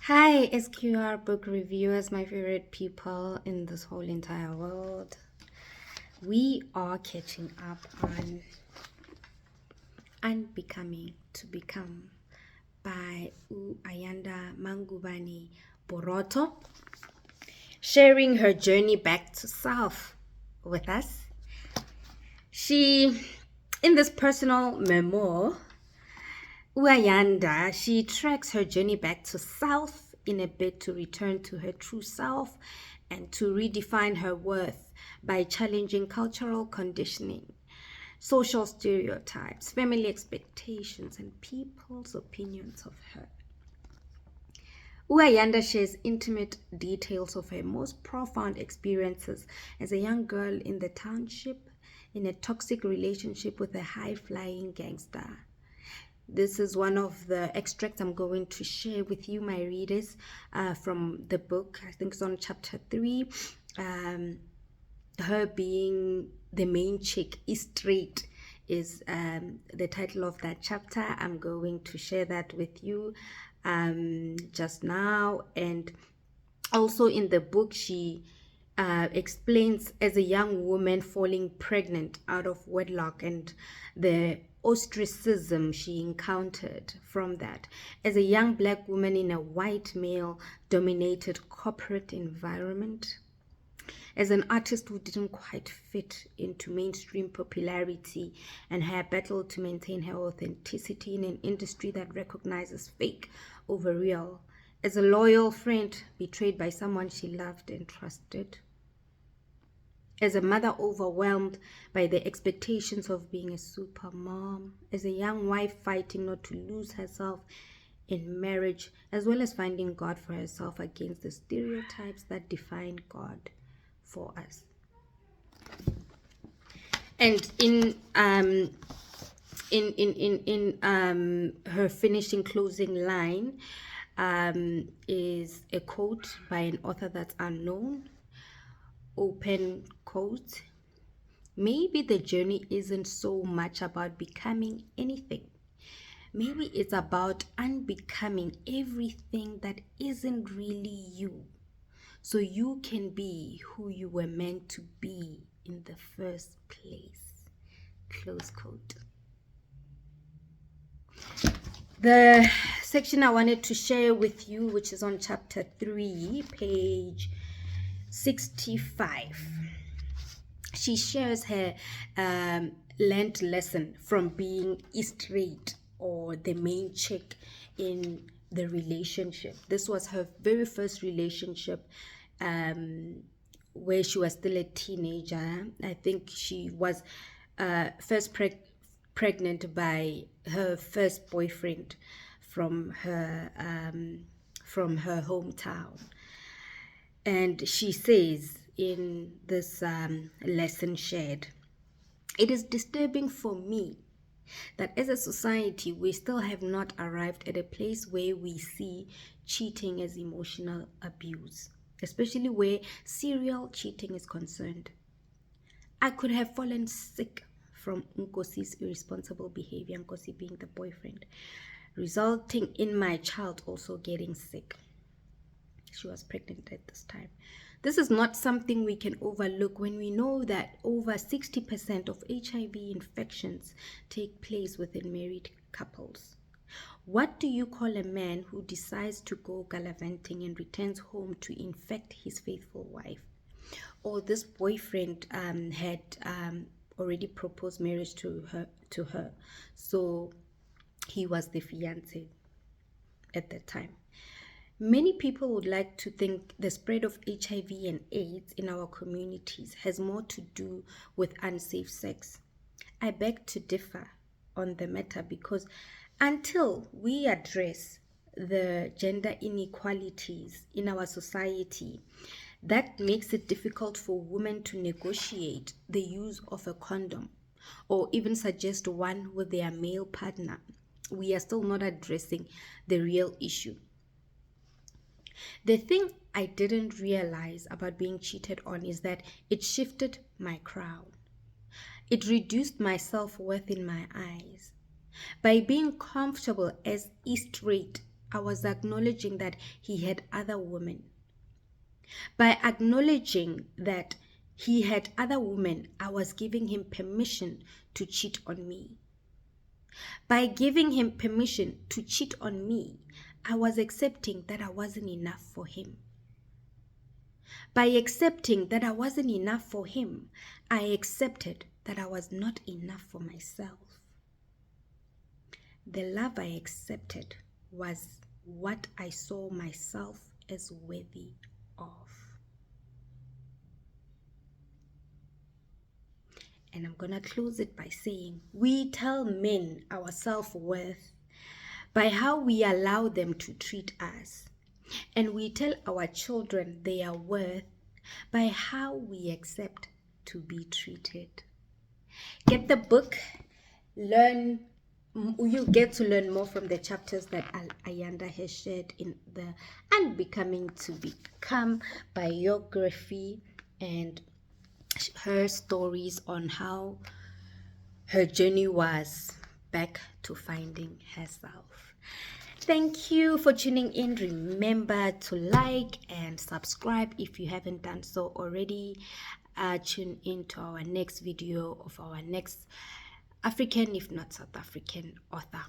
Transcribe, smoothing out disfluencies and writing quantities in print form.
Hi, SQR Book reviewers, my favorite people in this whole entire world. We are catching up on Unbecoming to Become by Ayanda Borotho, sharing her journey back to self with us. In this personal memoir, Ayanda, she tracks her journey back to self in a bid to return to her true self and to redefine her worth by challenging cultural conditioning, social stereotypes, family expectations, and people's opinions of her. Ayanda shares intimate details of her most profound experiences as a young girl in the township in a toxic relationship with a high-flying gangster. This is one of the extracts I'm going to share with you, my readers, from the book. I think it's on chapter 3. Her being the main chick is straight is the title of that chapter. I'm going to share that with you just now. And also in the book, she explains as a young woman falling pregnant out of wedlock and the ostracism she encountered from that. As a young black woman in a white male dominated corporate environment. As an artist who didn't quite fit into mainstream popularity and her battle to maintain her authenticity in an industry that recognizes fake over real. As a loyal friend betrayed by someone she loved and trusted. As a mother overwhelmed by the expectations of being a super mom. As a young wife fighting not to lose herself in marriage, as well as finding God for herself against the stereotypes that define God for us. And in her finishing closing line is a quote by an author that's unknown. Open quote. Maybe the journey isn't so much about becoming anything. Maybe it's about unbecoming everything that isn't really you, so you can be who you were meant to be in the first place. Close quote. The section I wanted to share with you, which is on chapter 3, page 65. She shares her learned lesson from being straight or the main chick in the relationship. This was her very first relationship where she was still a teenager. I think she was first pregnant by her first boyfriend from her hometown. And she says in this lesson shared, it is disturbing for me that as a society we still have not arrived at a place where we see cheating as emotional abuse, especially where serial cheating is concerned. I could have fallen sick from Nkosi's irresponsible behavior, Nkosi being the boyfriend, resulting in my child also getting sick. She was pregnant at this time. This is not something we can overlook when we know that over 60% of HIV infections take place within married couples. What do you call a man who decides to go gallivanting and returns home to infect his faithful wife? Or this boyfriend had already proposed marriage to her, so he was the fiancé at that time. Many people would like to think the spread of HIV and AIDS in our communities has more to do with unsafe sex. I beg to differ on the matter because until we address the gender inequalities in our society, that makes it difficult for women to negotiate the use of a condom or even suggest one with their male partner. We are still not addressing the real issue. The thing I didn't realize about being cheated on is that it shifted my crown. It reduced my self-worth in my eyes. By being comfortable as straight I was acknowledging that he had other women. By acknowledging that he had other women, I was giving him permission to cheat on me. By giving him permission to cheat on me, I was accepting that I wasn't enough for him. By accepting that I wasn't enough for him, I accepted that I was not enough for myself. The love I accepted was what I saw myself as worthy of. And I'm going to close it by saying, we tell men our self-worth by how we allow them to treat us. And we tell our children their worth by how we accept to be treated. Get the book, learn. You get to learn more from the chapters that Ayanda has shared in the Unbecoming to Become biography, and her stories on how her journey was back to finding herself. Thank you for tuning in. Remember to like and subscribe if you haven't done so already. Tune in to our next video of our next African, if not South African, author.